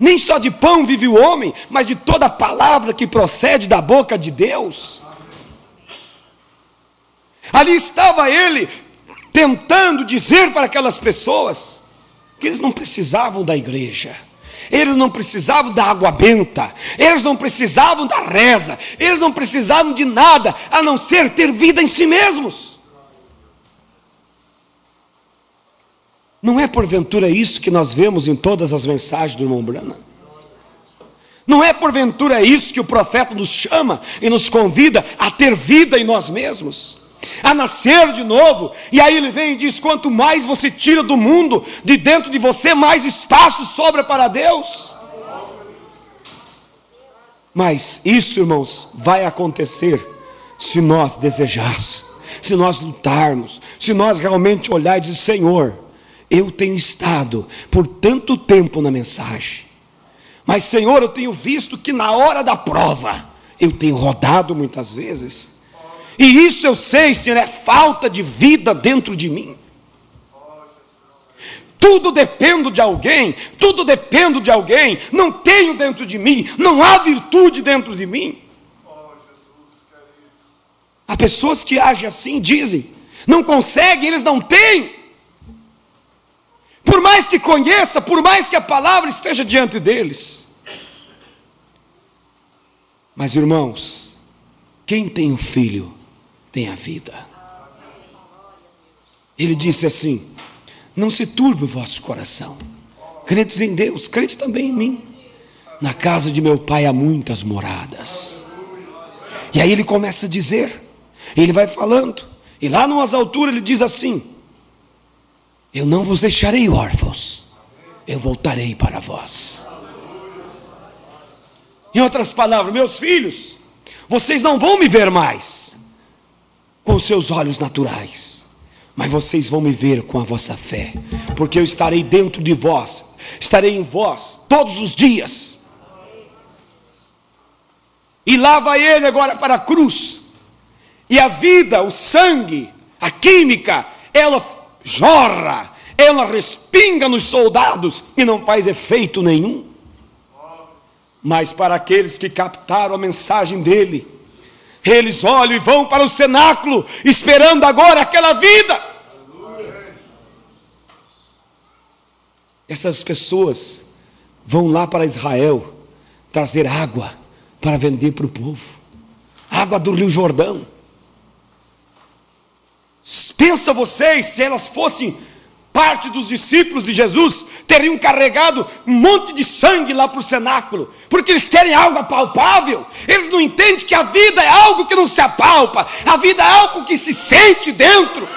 Nem só de pão vive o homem, mas de toda a palavra que procede da boca de Deus. Ali estava ele, tentando dizer para aquelas pessoas que eles não precisavam da igreja, eles não precisavam da água benta, eles não precisavam da reza, eles não precisavam de nada, a não ser ter vida em si mesmos. Não é porventura isso que nós vemos em todas as mensagens do irmão Branham? Não é porventura isso que o profeta nos chama e nos convida a ter vida em nós mesmos? A nascer de novo? E aí ele vem e diz: quanto mais você tira do mundo, de dentro de você, mais espaço sobra para Deus. Mas isso, irmãos, vai acontecer se nós desejarmos, se nós lutarmos, se nós realmente olhar e dizer: Senhor, eu tenho estado por tanto tempo na mensagem, mas Senhor, eu tenho visto que na hora da prova, eu tenho rodado muitas vezes, e isso eu sei, Senhor, é falta de vida dentro de mim. Tudo dependo de alguém, tudo dependo de alguém, não tenho dentro de mim, não há virtude dentro de mim. Há pessoas que agem assim, dizem, não conseguem, eles não têm. Por mais que conheça, por mais que a palavra esteja diante deles. Mas, irmãos, quem tem o Filho tem a vida. Ele disse assim: não se turbe o vosso coração, credes em Deus, crede também em mim. Na casa de meu Pai há muitas moradas. E aí ele começa a dizer, ele vai falando, e lá numas alturas ele diz assim: eu não vos deixarei órfãos, eu voltarei para vós. Em outras palavras, meus filhos, vocês não vão me ver mais com os seus olhos naturais, mas vocês vão me ver com a vossa fé, porque eu estarei dentro de vós, estarei em vós todos os dias. E lá vai ele agora para a cruz, e a vida, o sangue, a química, ela jorra, ela respinga nos soldados e não faz efeito nenhum. Mas para aqueles que captaram a mensagem dele, eles olham e vão para o cenáculo, esperando agora aquela vida. Essas pessoas vão lá para Israel trazer água para vender para o povo, água do Rio Jordão. Pensa vocês, se elas fossem parte dos discípulos de Jesus, teriam carregado um monte de sangue lá para o cenáculo, porque eles querem algo palpável. Eles não entendem que a vida é algo que não se apalpa, a vida é algo que se sente dentro.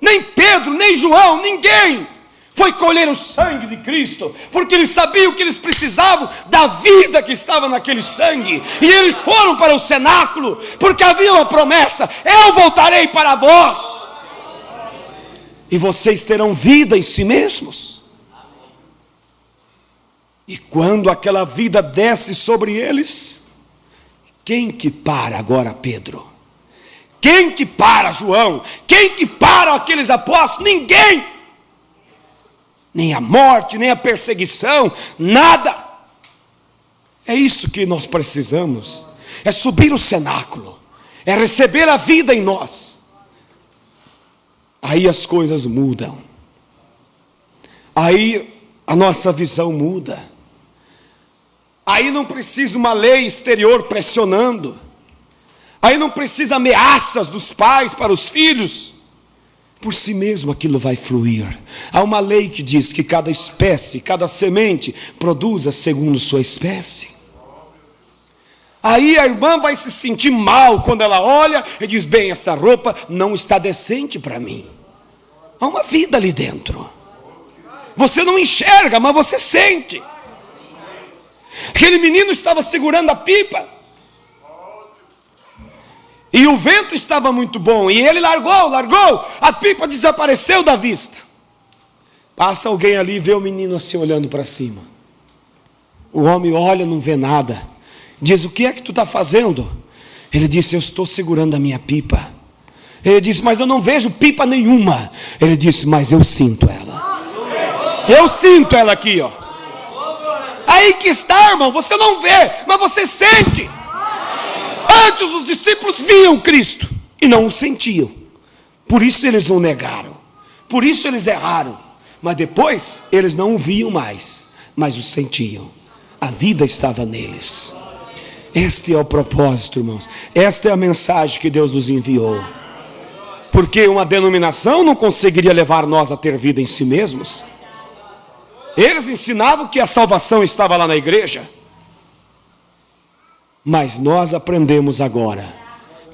Nem Pedro, nem João, ninguém foi colher o sangue de Cristo, porque eles sabiam que eles precisavam da vida que estava naquele sangue, e eles foram para o cenáculo, porque havia uma promessa: eu voltarei para vós, e vocês terão vida em si mesmos. E quando aquela vida desce sobre eles, quem que para agora Pedro? Quem que para João? Quem que para aqueles apóstolos? Ninguém. Nem a morte, nem a perseguição, nada. É isso que nós precisamos, é subir o cenáculo, é receber a vida em nós. Aí as coisas mudam. Aí a nossa visão muda. Aí não precisa uma lei exterior pressionando. Aí não precisa ameaças dos pais para os filhos. Por si mesmo aquilo vai fluir. Há uma lei que diz que cada espécie, cada semente produza segundo sua espécie. Aí a irmã vai se sentir mal quando ela olha e diz: bem, esta roupa não está decente para mim. Há uma vida ali dentro. Você não enxerga, mas você sente. Aquele menino estava segurando a pipa. E o vento estava muito bom. E ele largou. A pipa desapareceu da vista. Passa alguém ali e vê o menino assim olhando para cima. O homem olha, não vê nada. Diz: o que é que tu está fazendo? Ele disse: eu estou segurando a minha pipa. Ele disse: mas eu não vejo pipa nenhuma. Ele disse: mas eu sinto ela. Eu sinto ela aqui, ó. Aí que está, irmão, você não vê, mas você sente. Antes os discípulos viam Cristo e não o sentiam. Por isso eles o negaram. Por isso eles erraram. Mas depois eles não o viam mais, mas o sentiam. A vida estava neles. Este é o propósito, irmãos. Esta é a mensagem que Deus nos enviou. Porque uma denominação não conseguiria levar nós a ter vida em si mesmos. Eles ensinavam que a salvação estava lá na igreja. Mas nós aprendemos agora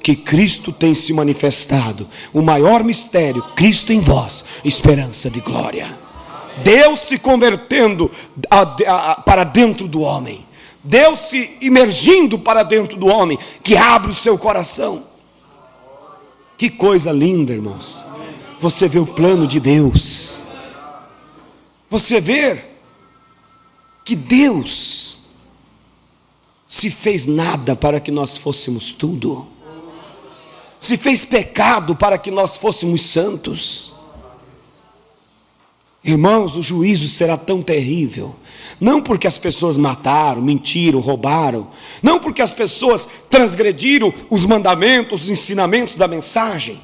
que Cristo tem se manifestado. O maior mistério: Cristo em vós, esperança de glória. Deus se convertendo para dentro do homem. Deus se imergindo para dentro do homem, que abre o seu coração. Que coisa linda, irmãos. Você vê o plano de Deus. Você vê que Deus se fez nada para que nós fôssemos tudo. Se fez pecado para que nós fôssemos santos. Irmãos, o juízo será tão terrível. Não porque as pessoas mataram, mentiram, roubaram. Não porque as pessoas transgrediram os mandamentos, os ensinamentos da mensagem.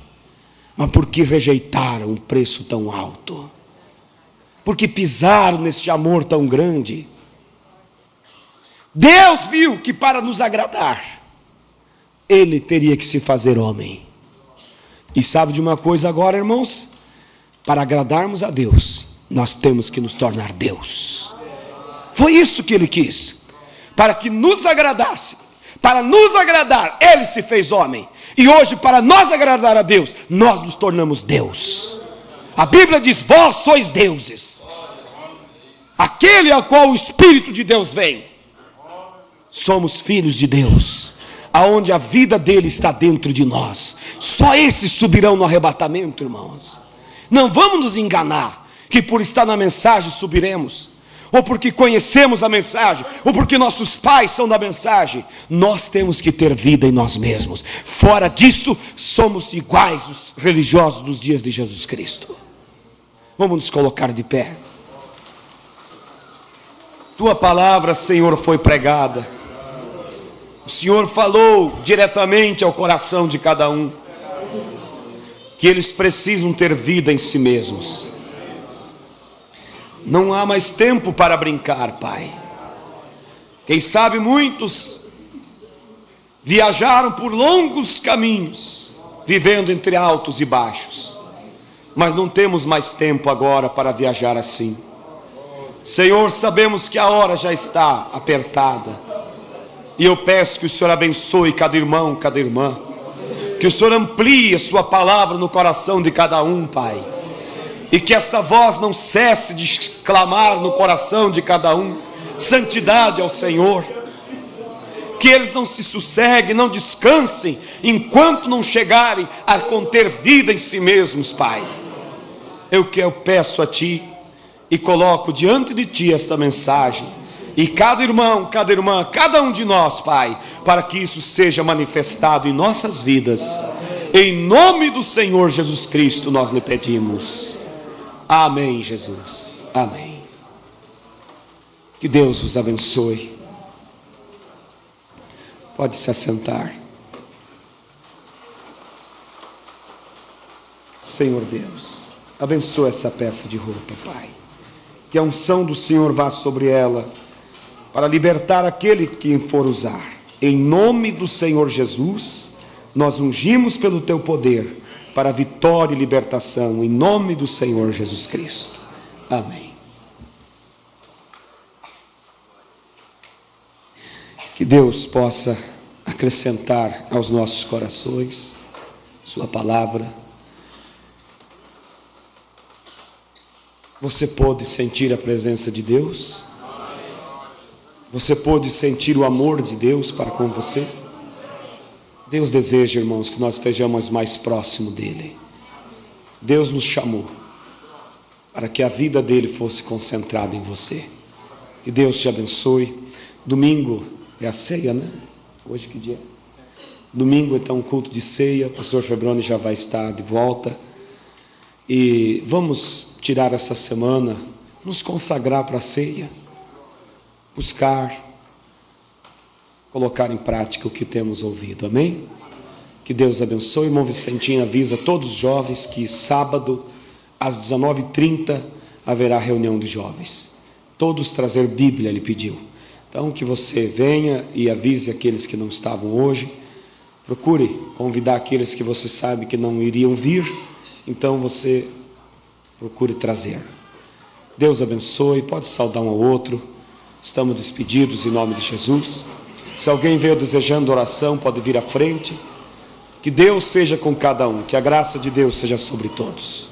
Mas porque rejeitaram um preço tão alto. Porque pisaram neste amor tão grande. Deus viu que para nos agradar, Ele teria que se fazer homem. E sabe de uma coisa agora, irmãos? Para agradarmos a Deus, nós temos que nos tornar Deus. Foi isso que Ele quis. Para que nos agradasse. Para nos agradar, Ele se fez homem. E hoje, para nós agradar a Deus, nós nos tornamos Deus. A Bíblia diz: vós sois deuses. Aquele ao qual o Espírito de Deus vem. Somos filhos de Deus, aonde a vida dele está dentro de nós. Só esses subirão no arrebatamento, irmãos. Não vamos nos enganar que por estar na mensagem subiremos, ou porque conhecemos a mensagem, ou porque nossos pais são da mensagem. Nós temos que ter vida em nós mesmos. Fora disso, somos iguais os religiosos dos dias de Jesus Cristo. Vamos nos colocar de pé. Tua palavra, Senhor, foi pregada. O Senhor falou diretamente ao coração de cada um, que eles precisam ter vida em si mesmos. Não há mais tempo para brincar, Pai. Quem sabe muitos viajaram por longos caminhos, vivendo entre altos e baixos, mas não temos mais tempo agora para viajar assim. Senhor, sabemos que a hora já está apertada, e eu peço que o Senhor abençoe cada irmão, cada irmã, que o Senhor amplie a sua palavra no coração de cada um, Pai, e que essa voz não cesse de clamar no coração de cada um, santidade ao Senhor. Que eles não se sosseguem, não descansem, enquanto não chegarem a conter vida em si mesmos, Pai. Eu peço a Ti, e coloco diante de Ti esta mensagem, e cada irmão, cada irmã, cada um de nós, Pai, para que isso seja manifestado em nossas vidas. Em nome do Senhor Jesus Cristo nós lhe pedimos. Amém, Jesus. Amém. Que Deus vos abençoe. Pode se assentar. Senhor Deus, abençoa essa peça de roupa, Pai. que a unção do Senhor vá sobre ela, para libertar aquele que for usar. Em nome do Senhor Jesus, nós ungimos pelo teu poder, para vitória e libertação, em nome do Senhor Jesus Cristo. Amém. Que Deus possa acrescentar aos nossos corações sua palavra. Você pôde sentir a presença de Deus? Você pôde sentir o amor de Deus para com você? Deus deseja, irmãos, que nós estejamos mais próximo dEle. Deus nos chamou para que a vida dEle fosse concentrada em você. Que Deus te abençoe. Domingo é a ceia, né? Hoje que dia é? Domingo, então, culto de ceia. O pastor Febroni já vai estar de volta. E vamos tirar essa semana, nos consagrar para a ceia. Buscar colocar em prática o que temos ouvido, amém? Que Deus abençoe. Irmão Vicentinho avisa todos os jovens que sábado às 19h30 haverá reunião de jovens, todos trazer Bíblia, ele pediu. Então que você venha e avise aqueles que não estavam hoje, procure convidar aqueles que você sabe que não iriam vir, então você procure trazer. Deus abençoe, pode saudar um ao outro, estamos despedidos em nome de Jesus. Se alguém veio desejando oração, pode vir à frente. Que Deus seja com cada um, que a graça de Deus seja sobre todos.